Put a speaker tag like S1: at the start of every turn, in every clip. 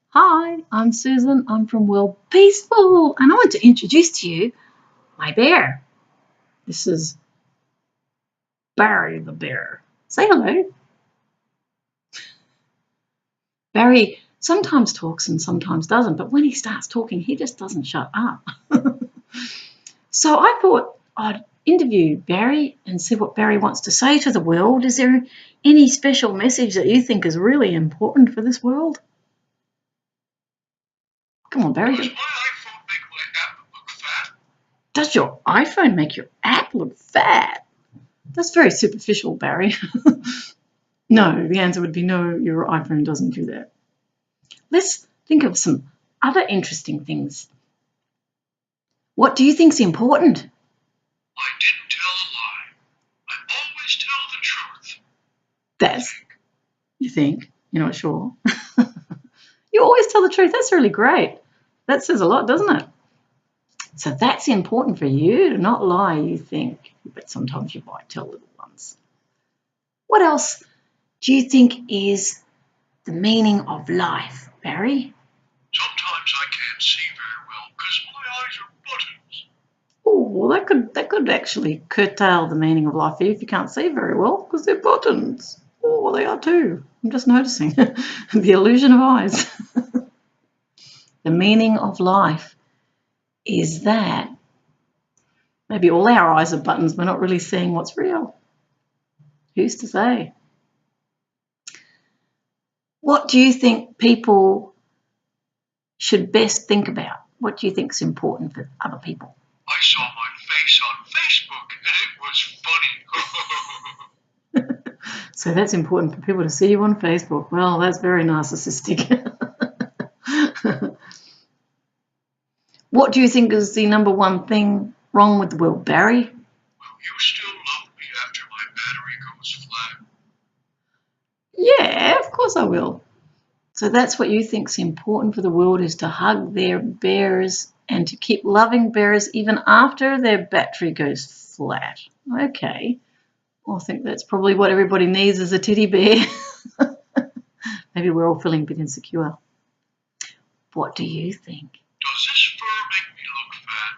S1: Hi, I'm Susan. I'm from Worldpeacefull, and I want to introduce to you my bear. This is Barry the bear. Say hello. Barry sometimes talks and sometimes doesn't, but when he starts talking, he just doesn't shut up. So I thought I'd interview Barry and see what Barry wants to say to the world. Is there any special message that you think is really important for this world? Come on, Barry.
S2: Does my iPhone make my app look fat?
S1: Does your iPhone make your app look fat? That's very superficial, Barry. No, the answer would be no, your iPhone doesn't do that. Let's think of some other interesting things. What do you think's important?
S2: I didn't tell a lie. I always tell the truth.
S1: That's, you think? You're not sure? You always tell the truth. That's really great. That says a lot, doesn't it? So that's important for you to not lie, you think, but sometimes you might tell little ones. What else do you think is the meaning of life, Barry?
S2: Sometimes I can't see very well because my eyes are buttons.
S1: Oh, well, that could actually curtail the meaning of life for you if you can't see very well because they're buttons. Oh, well, they are too. I'm just noticing the illusion of eyes. The meaning of life is that maybe all our eyes are buttons. We're not really seeing what's real. Who's to say? What do you think people should best think about? What do you think is important for other people?
S2: I saw my face on Facebook and it was funny.
S1: So that's important for people to see you on Facebook. Well, that's very narcissistic. What do you think is the number one thing wrong with the world, Barry?
S2: Will you still love me after my battery goes flat?
S1: Yeah, of course I will. So that's what you think is important for the world, is to hug their bears and to keep loving bears even after their battery goes flat. Okay. Well, I think that's probably what everybody needs, is a teddy bear. Maybe we're all feeling a bit insecure. What do you think?
S2: Does this fur make me look fat?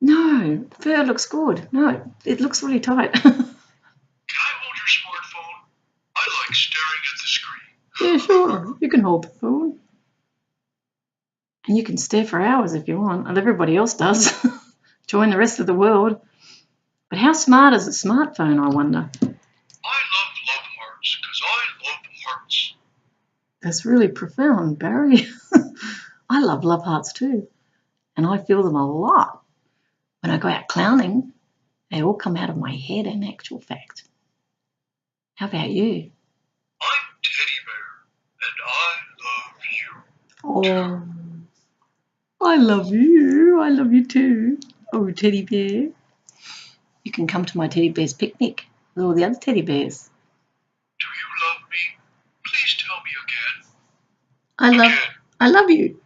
S1: No, fur looks good. No, it looks really tight.
S2: Can I hold your smartphone? I like staring at the screen.
S1: Yeah, sure. You can hold the phone. And you can stare for hours if you want, and everybody else does. Join the rest of the world. But how smart is a smartphone, I wonder?
S2: I love hearts because I love hearts.
S1: That's really profound, Barry. I love hearts too, and I feel them a lot. When I go out clowning, they all come out of my head in actual fact. How about you?
S2: I'm Teddy Bear, and I love you.
S1: Oh, I love you. I love you too. Oh, teddy bear. You can come to my teddy bear's picnic with all the other teddy bears.
S2: Do you love me? Please tell me again.
S1: Again. I love you.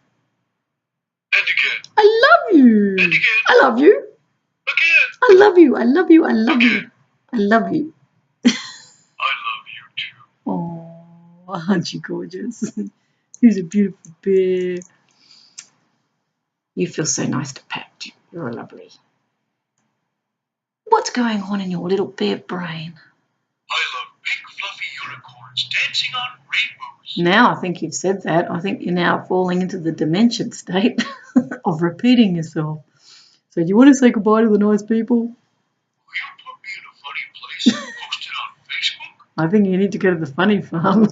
S2: And again.
S1: I love you.
S2: And again.
S1: I love you.
S2: Again.
S1: I love you. I love you. I love you. I love you.
S2: I love you too.
S1: Oh, aren't you gorgeous? He's a beautiful bear. You feel so nice to pet. You're lovely. What's going on in your little bear brain?
S2: I love big fluffy unicorns dancing on rainbows.
S1: Now I think you've said that. I think you're now falling into the dementia state of repeating yourself. So do you want to say goodbye to the nice people?
S2: Will you put me in a funny place and post it on Facebook?
S1: I think you need to go to the funny farm.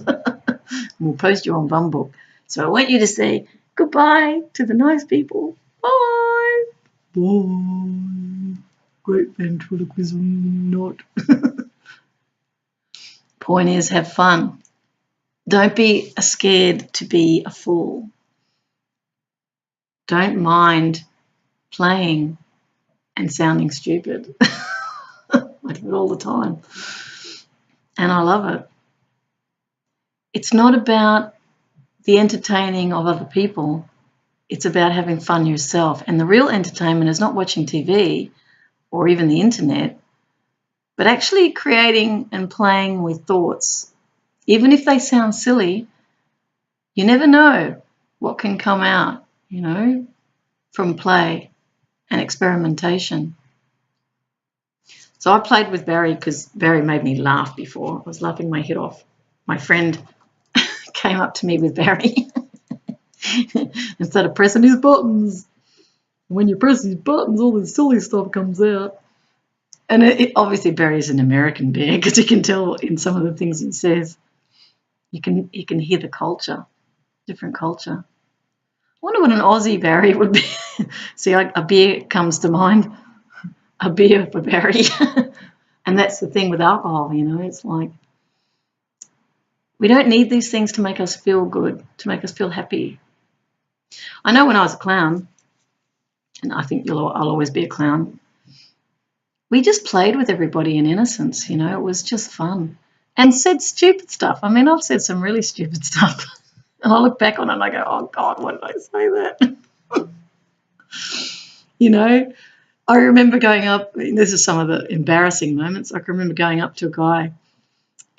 S1: We'll post you on Bumble. So I want you to say goodbye to the nice people. Bye. Bye. Great ventriloquism, not. Point is, have fun. Don't be scared to be a fool. Don't mind playing and sounding stupid. I do it all the time. And I love it. It's not about the entertaining of other people. It's about having fun yourself. And the real entertainment is not watching TV or even the internet, but actually creating and playing with thoughts. Even if they sound silly, You never know what can come out, you know, from play and experimentation. So I played with Barry because Barry made me laugh before. I was laughing my head off. My friend came up to me with Barry and started pressing his buttons. When you press these buttons, all this silly stuff comes out. And obviously Barry's an American bear because you can tell in some of the things he says. You can hear the culture, different culture. I wonder what an Aussie Barry would be. See, a beer comes to mind. A beer for Barry. And that's the thing with alcohol, you know, it's like we don't need these things to make us feel good, to make us feel happy. I know when I was a clown, and I think I'll always be a clown, we just played with everybody in innocence, you know, it was just fun. And said stupid stuff. I mean, I've said some really stupid stuff. And I look back on it and I go, oh, God, why did I say that? You know, I remember going up, this is some of the embarrassing moments. I can remember going up to a guy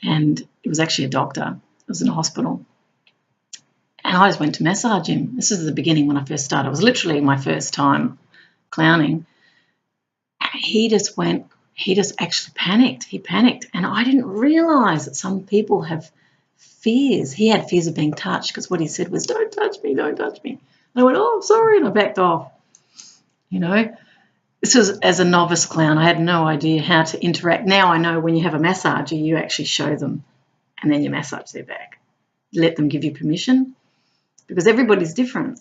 S1: and it was actually a doctor. It was in a hospital. And I just went to massage him. This is the beginning when I first started. It was literally my first time clowning. He just actually panicked. He panicked. And I didn't realise that some people have fears. He had fears of being touched because what he said was, don't touch me, don't touch me. And I went, oh, I'm sorry, and I backed off. You know, this was as a novice clown. I had no idea how to interact. Now I know when you have a massager, you actually show them and then you massage their back. Let them give you permission because everybody's different.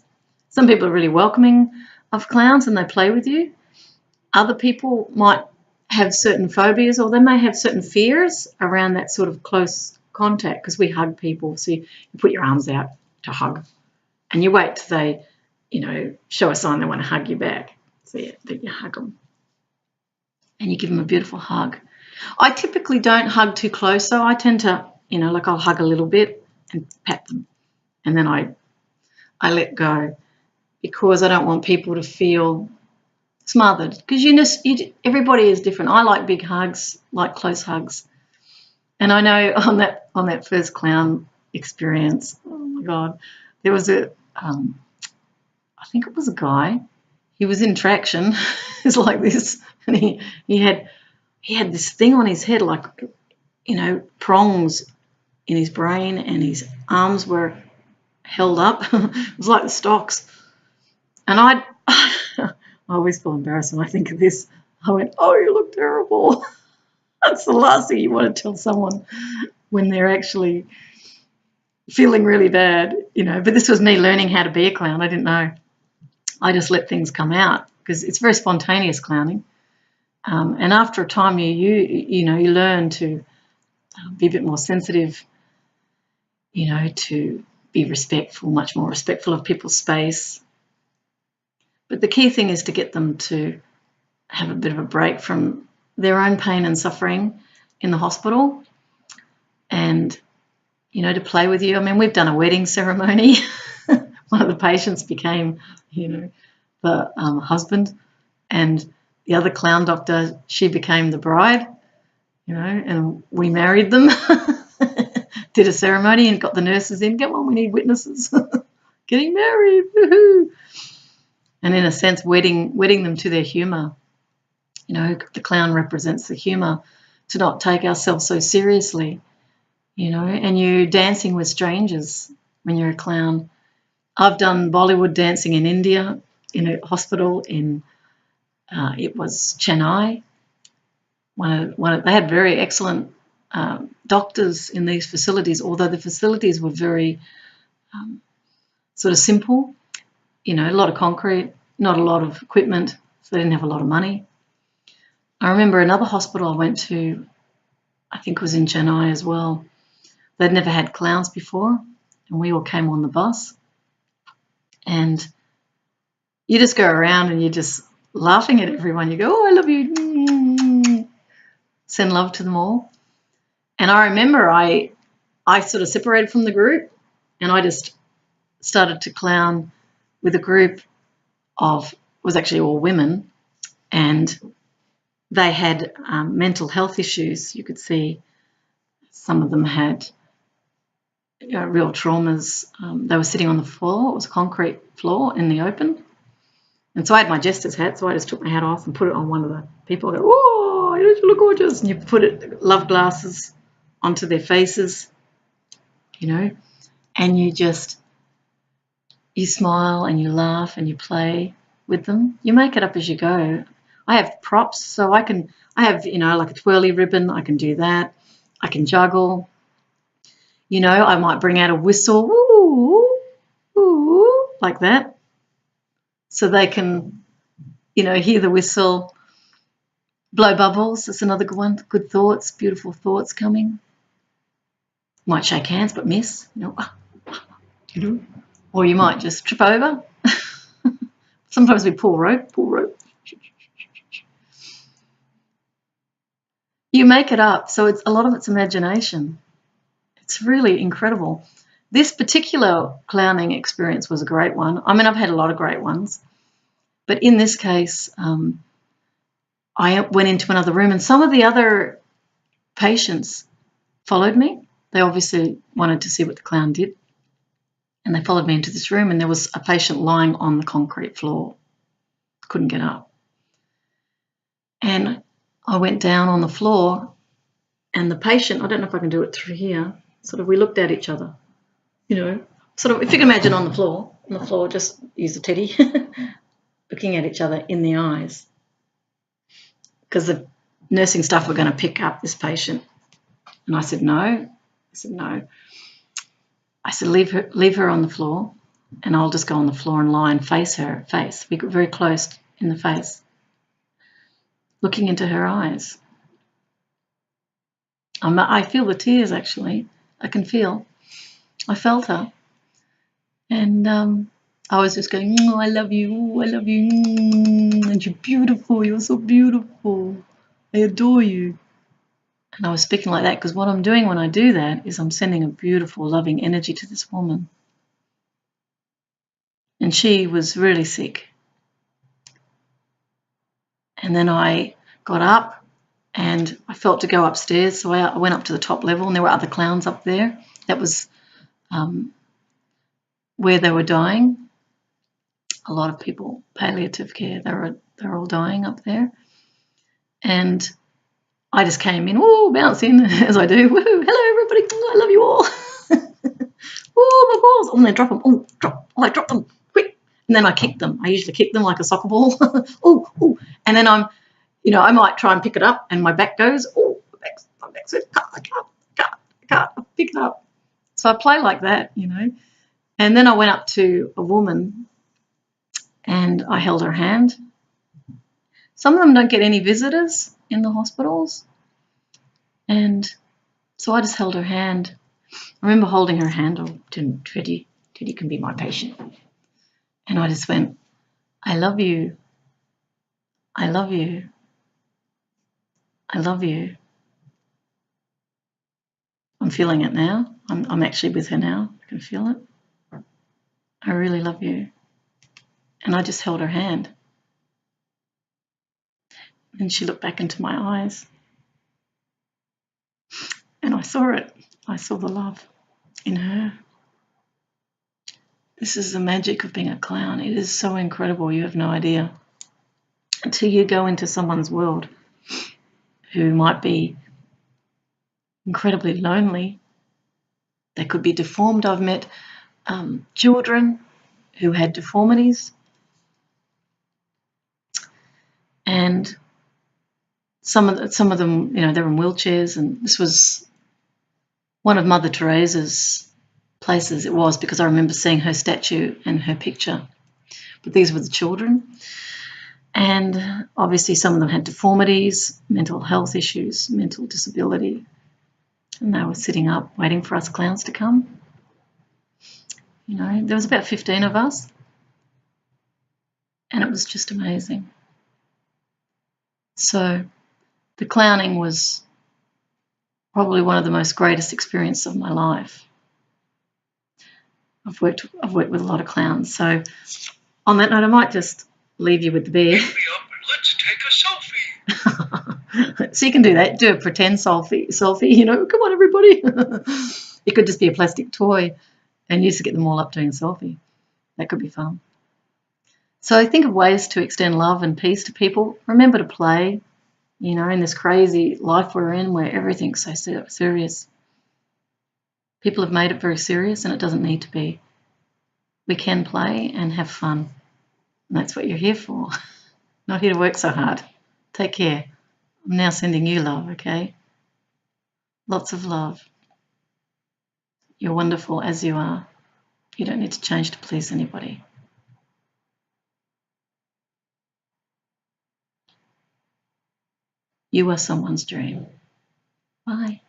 S1: Some people are really welcoming of clowns and they play with you. Other people might have certain phobias or they may have certain fears around that sort of close contact because we hug people. So you put your arms out to hug and you wait till they, you know, show a sign they want to hug you back. So that you hug them and you give them a beautiful hug. I typically don't hug too close, so I tend to, you know, like I'll hug a little bit and pat them and then I let go because I don't want people to feel smothered because everybody is different. I like big hugs, like close hugs. And I know on that first clown experience, oh my God, there was I think it was a guy. He was in traction. It's like this, and he had this thing on his head, like, you know, prongs in his brain, and his arms were held up. It was like the stocks. And I always feel embarrassed when I think of this. I went, oh, you look terrible. That's the last thing you want to tell someone when they're actually feeling really bad, you know. But this was me learning how to be a clown. I didn't know. I just let things come out because it's very spontaneous clowning. And after a time, you learn to be a bit more sensitive, you know, to be respectful, much more respectful of people's space. But the key thing is to get them to have a bit of a break from their own pain and suffering in the hospital and, you know, to play with you. I mean, we've done a wedding ceremony. One of the patients became, you know, the husband, and the other clown doctor, she became the bride, you know, and we married them. Did a ceremony and got the nurses in. Come on, we need witnesses. Getting married, woohoo! And in a sense, wedding them to their humour. You know, the clown represents the humour, to not take ourselves so seriously, you know, and you're dancing with strangers when you're a clown. I've done Bollywood dancing in India, in a hospital in, it was Chennai. They had very excellent doctors in these facilities, although the facilities were very sort of simple, you know, a lot of concrete, not a lot of equipment, so they didn't have a lot of money. I remember another hospital I went to, I think it was in Chennai as well. They'd never had clowns before, and we all came on the bus. And you just go around and you're just laughing at everyone. You go, oh, I love you. Send love to them all. And I remember I sort of separated from the group and I just started to clown with a group of, it was actually all women, and they had mental health issues. You could see some of them had real traumas. They were sitting on the floor. It was a concrete floor in the open. And so I had my jester's hat, so I just took my hat off and put it on one of the people. I go, oh, you look gorgeous. And you put it, love glasses onto their faces, you know, and you smile and you laugh and you play with them. You make it up as you go. I have props, so I have, like a twirly ribbon. I can do that. I can juggle. I might bring out a whistle, ooh, ooh, like that, so they can, hear the whistle, blow bubbles. That's another good one. Good thoughts, beautiful thoughts coming. Might shake hands, but miss, or you might just trip over. Sometimes we pull rope. You make it up, so a lot of it's imagination. It's really incredible. This particular clowning experience was a great one. I mean, I've had a lot of great ones, but in this case, I went into another room, and some of the other patients followed me. They obviously wanted to see what the clown did, and they followed me into this room, and there was a patient lying on the concrete floor, couldn't get up. And I went down on the floor, and the patient, I don't know if I can do it through here, we looked at each other, if you can imagine on the floor, just use a teddy, looking at each other in the eyes, because the nursing staff were going to pick up this patient. And I said, no. I said, leave her on the floor, and I'll just go on the floor and lie and face her face. We got very close in the face, looking into her eyes. I feel the tears, actually. I felt her. And I was just going, oh, I love you, and you're beautiful, you're so beautiful, I adore you. And I was speaking like that because what I'm doing when I do that is I'm sending a beautiful, loving energy to this woman. And she was really sick. And then I got up and I felt to go upstairs, so I went up to the top level, and there were other clowns up there. That was where they were dying. A lot of people, palliative care, they're all dying up there. And I just came in, bouncing as I do. Woo, hello everybody, I love you all. My balls. And then drop them. I drop them quick. And then I kick them. I usually kick them like a soccer ball. And then I might try and pick it up, and my back goes, my back says, I can't pick it up. So I play like that, And then I went up to a woman and I held her hand. Some of them don't get any visitors in the hospitals. And so I just held her hand. I remember holding her hand, Teddy can be my patient. And I just went, I love you. I love you. I love you. I'm feeling it now. I'm actually with her now. I can feel it. I really love you. And I just held her hand. And she looked back into my eyes. And I saw it. I saw the love in her. This is the magic of being a clown. It is so incredible. You have no idea. Until you go into someone's world who might be incredibly lonely. They could be deformed. I've met children who had deformities, and some of them, they're in wheelchairs. And this was one of Mother Teresa's places. It was, because I remember seeing her statue and her picture. But these were the children, and obviously some of them had deformities, mental health issues, mental disability, and they were sitting up waiting for us clowns to come. There was about 15 of us, and it was just amazing. So the clowning was probably one of the most greatest experiences of my life. I've worked with a lot of clowns. So on that note, I might just leave you with the bear.
S2: Get me up and let's take a selfie.
S1: So you can do that. Do a pretend selfie. Come on, everybody. It could just be a plastic toy and you just get them all up doing a selfie. That could be fun. So think of ways to extend love and peace to people. Remember to play, in this crazy life we're in where everything's so serious. People have made it very serious and it doesn't need to be. We can play and have fun. And that's what you're here for. Not here to work so hard. Take care. I'm now sending you love, okay? Lots of love. You're wonderful as you are. You don't need to change to please anybody. You are someone's dream. Bye.